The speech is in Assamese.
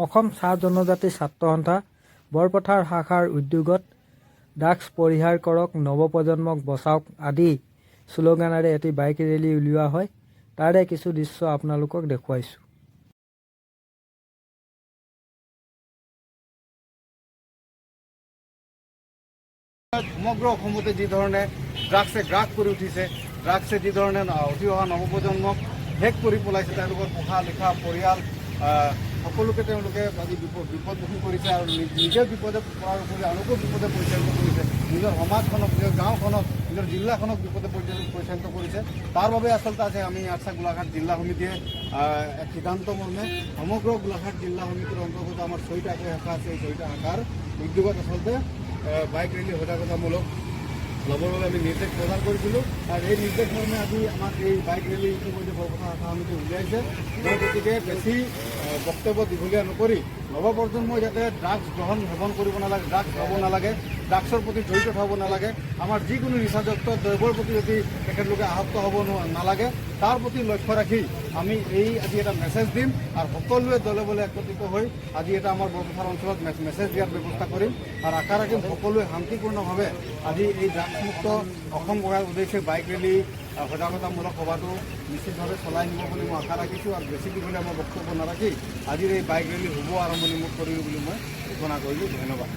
অসম চাহ জনজাতি ছাত্ৰ সন্থা বৰপথাৰ শাখাৰ উদ্যোগত ড্ৰাগছ পৰিহাৰ কৰক, নৱপ্ৰজন্মক বচাওক আদি শ্লোগানেৰে এটি বাইক ৰেলী উলিওৱা হয়। তাৰে কিছু দৃশ্য আপোনালোকক দেখুৱাইছোঁ। সমগ্ৰ অসমতে যি ধৰণে ড্ৰাগছে গ্ৰাস কৰি উঠিছে, ড্ৰাগছে যি ধৰণে উঠি অহা নৱপ্ৰজন্মক শেষ কৰি পেলাইছে, তেওঁলোকৰ পঢ়া লিখা পৰিয়াল সকলোকে তেওঁলোকে আজি বিপদমুখী কৰিছে আৰু নিজে বিপদে পৰাৰ উপৰি আনকো বিপদে পৰিচালিত কৰিছে। নিজৰ সমাজখনক, নিজৰ গাঁওখনক, নিজৰ জিলাখনক বিপদে পৰিচালিত কৰিছে। তাৰ বাবে আচলতে আজি আমি আৰছা গোলাঘাট জিলা সমিতিয়ে এক সিদ্ধান্ত মৰ্মে সমগ্ৰ গোলাঘাট জিলা সমিতিৰ অন্তৰ্গত আমাৰ 6টা শাখা আছে। এই 6টা শাখাৰ উদ্যোগত আচলতে বাইক ৰেলী সজাগতামূলক ল'বৰ বাবে আমি নিৰ্দেশ প্ৰদান কৰিছিলোঁ আৰু এই নিৰ্দেশ মৰ্মে আজি আমাক এই বাইক ৰেলী ইতিমধ্যে বৰপথাৰ শাখা সমিতি উলিয়াইছে। গতিকে বেছি বক্তব্য দীঘলীয়া নকৰি নৱপ্ৰজন্মই যাতে ড্ৰাগছ সেৱন কৰিব নালাগে, ড্ৰাগছ খাব নালাগে, ড্ৰাগছৰ প্ৰতি জড়িত হ'ব নালাগে, আমাৰ যিকোনো নিচাযুক্ত দ্ৰব্যৰ প্ৰতি যদি তেখেতলোকে আসক্ত হ'ব নালাগে, তাৰ প্ৰতি লক্ষ্য ৰাখি আমি আজি এটা মেছেজ দিম আৰু সকলোৱে দলে বলে একত্ৰিত হৈ আজি এটা আমাৰ বৰপথাৰ অঞ্চলত মেছেজ দিয়াৰ ব্যৱস্থা কৰিম আৰু আশা ৰাখিম সকলোৱে শান্তিপূৰ্ণভাৱে আজি এই ড্ৰাগছমুক্ত অসম গঢ়াৰ উদ্দেশ্যে বাইক ৰেলী সজাগতামূলক সভাটো নিশ্চিতভাৱে চলাই নিব বুলি মই আশা ৰাখিছোঁ আৰু বেছি দীঘলীয়া মই বক্তব্য নাৰাখি আজিৰ এই বাইক ৰেলী শুভ আৰম্ভণি মোক কৰিলোঁ বুলি মই ঘোষণা কৰিলোঁ। ধন্যবাদ।